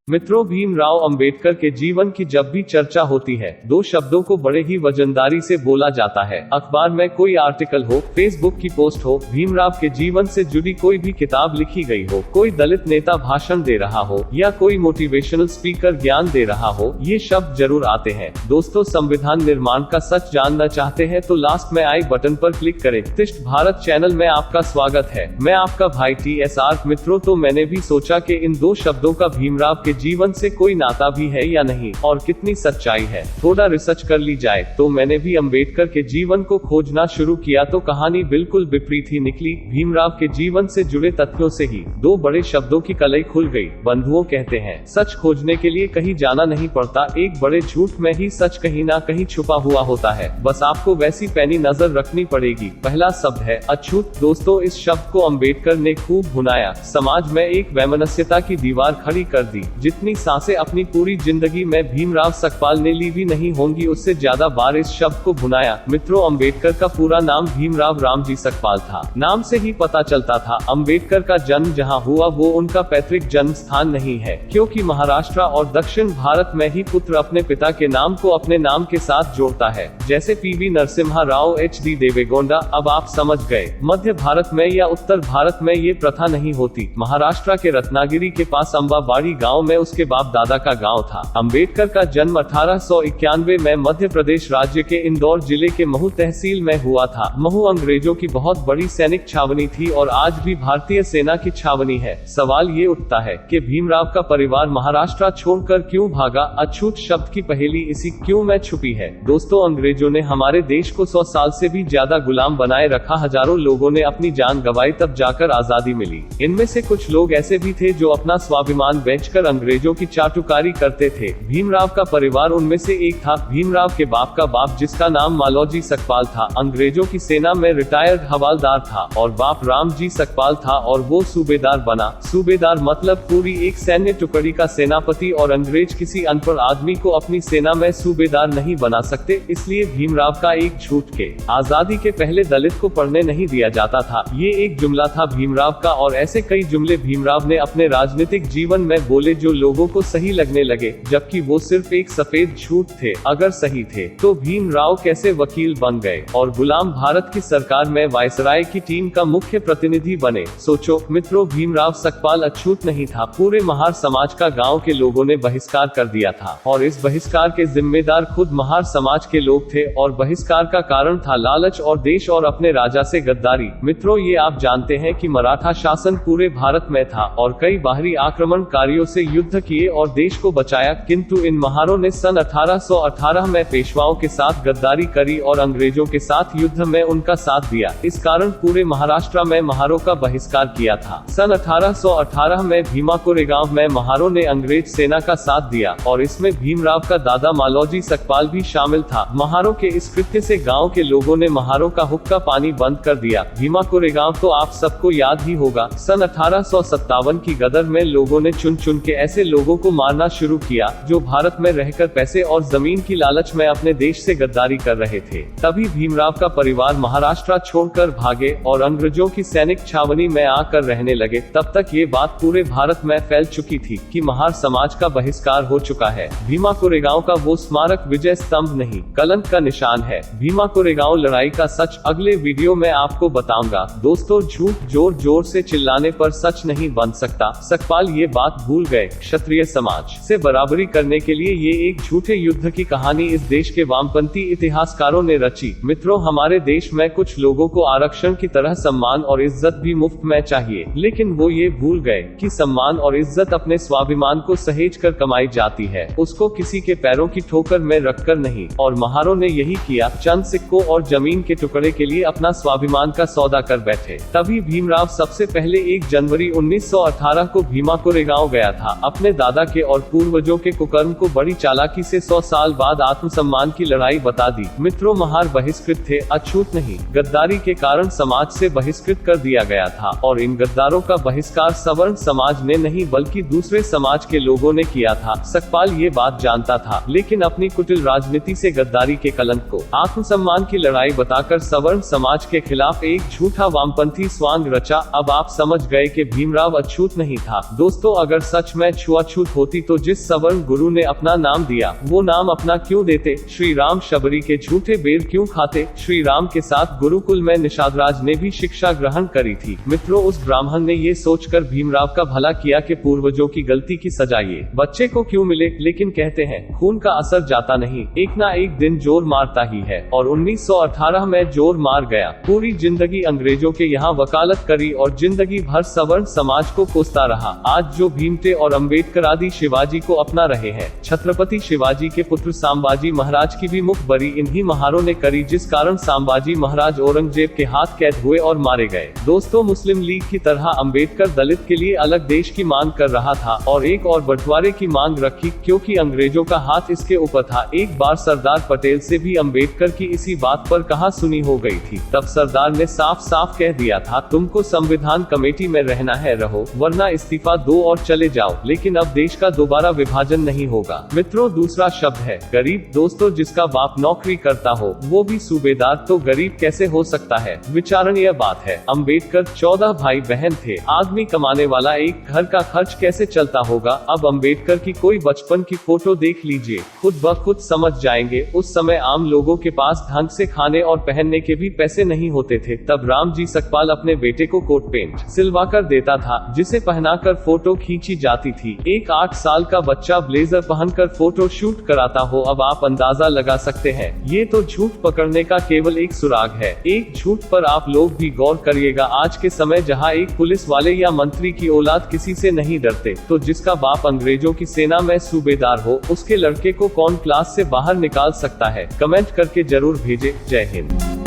मित्रों, भीमराव अंबेडकर के जीवन की जब भी चर्चा होती है, दो शब्दों को बड़े ही वजनदारी से बोला जाता है। अखबार में कोई आर्टिकल हो, फेसबुक की पोस्ट हो, भीमराव के जीवन से जुड़ी कोई भी किताब लिखी गई हो, कोई दलित नेता भाषण दे रहा हो या कोई मोटिवेशनल स्पीकर ज्ञान दे रहा हो, ये शब्द जरूर आते हैं। दोस्तों, संविधान निर्माण का सच जानना चाहते हैं तो लास्ट में आई बटन पर क्लिक करें। तिष्ट भारत चैनल में आपका स्वागत है। मैं आपका भाई TSR। मित्रों, तो मैंने भी सोचा कि इन दो शब्दों का भीमराव के जीवन से कोई नाता भी है या नहीं, और कितनी सच्चाई है। थोड़ा रिसर्च कर ली जाए तो मैंने भी अंबेडकर के जीवन को खोजना शुरू किया तो कहानी बिल्कुल विपरीत ही निकली। भीमराव के जीवन से जुड़े तथ्यों से ही दो बड़े शब्दों की कलई खुल गई। बंधुओं कहते हैं, सच खोजने के लिए कहीं जाना नहीं पड़ता, एक बड़े झूठ में ही सच कहीं ना कहीं छुपा हुआ होता है। बस आपको वैसी पैनी नजर रखनी पड़ेगी। पहला शब्द है अछूत। दोस्तों, इस शब्द को अंबेडकर ने खूब भुनाया, समाज में एक वैमनस्यता की दीवार खड़ी कर दी। जितनी सांसें अपनी पूरी जिंदगी में भीमराव सकपाल ने ली भी नहीं होंगी, उससे ज्यादा बार इस शब्द को भुनाया। मित्रों, अंबेडकर का पूरा नाम भीमराव रामजी सकपाल था। नाम से ही पता चलता था अंबेडकर का जन्म जहां हुआ वो उनका पैतृक जन्म स्थान नहीं है, क्योंकि महाराष्ट्र और दक्षिण भारत में ही पुत्र अपने पिता के नाम को अपने नाम के साथ जोड़ता है, जैसे PV नरसिम्हा राव, HD देवेगौंडा। अब आप समझ गए, मध्य भारत में या उत्तर भारत में ये प्रथा नहीं होती। महाराष्ट्र के रत्नागिरी के पास अंबाबाड़ी गाँव में उसके बाप दादा का गांव था। अंबेडकर का जन्म 1891 में मध्य प्रदेश राज्य के इंदौर जिले के महू तहसील में हुआ था। महू अंग्रेजों की बहुत बड़ी सैनिक छावनी थी और आज भी भारतीय सेना की छावनी है। सवाल ये उठता है कि भीमराव का परिवार महाराष्ट्र छोड़कर क्यों भागा। अछूत शब्द की पहेली इसी क्यों में छुपी है। दोस्तों, अंग्रेजों ने हमारे देश को 100 साल से भी ज्यादा गुलाम बनाए रखा। हजारों लोगों ने अपनी जान गंवाई, तब जाकर आजादी मिली। इनमें से कुछ लोग ऐसे भी थे जो अपना स्वाभिमान बेचकर अंग्रेजों की चाटुकारी करते थे। भीमराव का परिवार उनमें से एक था। भीमराव के बाप का बाप, जिसका नाम मालोजी सकपाल था, अंग्रेजों की सेना में रिटायर्ड हवालदार था और बाप रामजी सकपाल था और वो सूबेदार बना। सूबेदार मतलब पूरी एक सैन्य टुकड़ी का सेनापति, और अंग्रेज किसी अनपढ़ आदमी को अपनी सेना में सूबेदार नहीं बना सकते। इसलिए भीमराव का एक झूठ के आजादी के पहले दलित को पढ़ने नहीं दिया जाता था, ये एक जुमला था भीमराव का। और ऐसे कई जुमले भीमराव ने अपने राजनीतिक जीवन में बोले जो लोगों को सही लगने लगे, जबकि वो सिर्फ एक सफेद झूठ थे। अगर सही थे तो भीमराव कैसे वकील बन गए और गुलाम भारत की सरकार में वायसराय की टीम का मुख्य प्रतिनिधि बने। सोचो मित्रों, भीमराव सकपाल अछूत नहीं था। पूरे महार समाज का गांव के लोगों ने बहिष्कार कर दिया था और इस बहिष्कार के जिम्मेदार खुद महार समाज के लोग थे। और बहिष्कार का कारण था लालच और देश और अपने राजा से गद्दारी। मित्रों, ये आप जानते हैं कि मराठा शासन पूरे भारत में था और कई बाहरी आक्रमणकारियों से युद्ध किए और देश को बचाया, किंतु इन महारों ने सन 1818 में पेशवाओं के साथ गद्दारी करी और अंग्रेजों के साथ युद्ध में उनका साथ दिया। इस कारण पूरे महाराष्ट्र में महारों का बहिष्कार किया था। सन 1818 में भीमा कोरेगांव में महारों ने अंग्रेज सेना का साथ दिया और इसमें भीमराव का दादा मालोजी सकपाल भी शामिल था। महारों के इस कृत्य से गाँव के लोगों ने महारों का हुक्का पानी बंद कर दिया। भीमा कोरेगांव तो आप सबको याद ही होगा। सन 1857 की गदर में लोगों ने चुन चुन के ऐसे लोगों को मारना शुरू किया जो भारत में रहकर पैसे और जमीन की लालच में अपने देश से गद्दारी कर रहे थे। तभी भीमराव का परिवार महाराष्ट्र छोड़कर भागे और अंग्रेजों की सैनिक छावनी में आकर रहने लगे। तब तक ये बात पूरे भारत में फैल चुकी थी कि महार समाज का बहिष्कार हो चुका है। भीमा कोरेगांव का वो स्मारक विजय स्तंभ नहीं, कलंक का निशान है। भीमा कोरेगांव लड़ाई का सच अगले वीडियो में आपको बताऊंगा। दोस्तों, झूठ जोर जोर से चिल्लाने पर सच नहीं बन सकता। सकपाल ये बात भूल गए। क्षत्रिय समाज से बराबरी करने के लिए ये एक झूठे युद्ध की कहानी इस देश के वामपंथी इतिहासकारों ने रची। मित्रों, हमारे देश में कुछ लोगों को आरक्षण की तरह सम्मान और इज्जत भी मुफ्त में चाहिए, लेकिन वो ये भूल गए कि सम्मान और इज्जत अपने स्वाभिमान को सहेज कर कमाई जाती है, उसको किसी के पैरों की ठोकर में रखकर नहीं। और महारों ने यही किया, चंद सिक्कों और जमीन के टुकड़े के लिए अपना स्वाभिमान का सौदा कर बैठे। तभी भीमराव सबसे पहले 1 जनवरी 1918 को भीमा कोरेगांव गया था। अपने दादा के और पूर्वजों के कुकर्म को बड़ी चालाकी से 100 साल बाद आत्मसम्मान की लड़ाई बता दी। मित्रों, महार बहिष्कृत थे, अछूत नहीं। गद्दारी के कारण समाज से बहिष्कृत कर दिया गया था और इन गद्दारों का बहिष्कार सवर्ण समाज ने नहीं बल्कि दूसरे समाज के लोगों ने किया था। सकपाल ये बात जानता था, लेकिन अपनी कुटिल राजनीति से गद्दारी के कलंक को आत्मसम्मान की लड़ाई बताकर सवर्ण समाज के खिलाफ एक झूठा वामपंथी स्वांग रचा। अब आप समझ गए कि भीमराव अछूत नहीं था। दोस्तों, अगर सच में छुआछूत होती तो जिस सवर्ण गुरु ने अपना नाम दिया वो नाम अपना क्यों देते, श्री राम शबरी के झूठे बेर क्यों खाते। श्री राम के साथ गुरुकुल में निषादराज ने भी शिक्षा ग्रहण करी थी। मित्रों, उस ब्राह्मण ने ये सोचकर भीमराव का भला किया कि पूर्वजों की गलती की सजा ये बच्चे को क्यों मिले, लेकिन कहते हैं खून का असर जाता नहीं, एक ना एक दिन जोर मारता ही है। और 1918 में जोर मार गया। पूरी जिंदगी अंग्रेजों के यहाँ वकालत करी और जिंदगी भर सवर्ण समाज को कोसता रहा। आज जो भीमटे और अम्बेडकर आदि शिवाजी को अपना रहे हैं। छत्रपति शिवाजी के पुत्र संभाजी महाराज की भी मुखबरी इन्हीं महारों ने करी, जिस कारण संभाजी महाराज औरंगजेब के हाथ कैद हुए और मारे गए। दोस्तों, मुस्लिम लीग की तरह अम्बेडकर दलित के लिए अलग देश की मांग कर रहा था और एक और बंटवारे की मांग रखी, क्योंकि अंग्रेजों का हाथ इसके ऊपर था। एक बार सरदार पटेल से भी अम्बेडकर की इसी बात पर कहासुनी हो गई थी। तब सरदार ने साफ साफ कह दिया था, तुमको संविधान कमेटी में रहना है रहो, वरना इस्तीफा दो और चले जाओ, लेकिन अब देश का दोबारा विभाजन नहीं होगा। मित्रों, दूसरा शब्द है गरीब। दोस्तों, जिसका बाप नौकरी करता हो वो भी सूबेदार, तो गरीब कैसे हो सकता है। विचारणीय बात है। अम्बेडकर 14 भाई बहन थे। आदमी कमाने वाला, एक घर का खर्च कैसे चलता होगा। अब अम्बेडकर की कोई बचपन की फोटो देख लीजिए, खुद ब खुद समझ जाएंगे। उस समय आम लोगों के पास ढंग से खाने और पहनने के भी पैसे नहीं होते थे। तब रामजी सकपाल अपने बेटे को कोट पेंट सिलवाकर देता था, जिसे पहनाकर फोटो खींची जाती थी। एक 8 साल का बच्चा ब्लेजर पहनकर फोटो शूट कराता हो। अब आप अंदाजा लगा सकते हैं, ये तो झूठ पकड़ने का केवल एक सुराग है। एक झूठ पर आप लोग भी गौर करिएगा। आज के समय जहां एक पुलिस वाले या मंत्री की औलाद किसी से नहीं डरते, तो जिसका बाप अंग्रेजों की सेना में सूबेदार हो, उसके लड़के को कौन क्लास से बाहर निकाल सकता है। कमेंट करके जरूर भेजें। जय हिंद।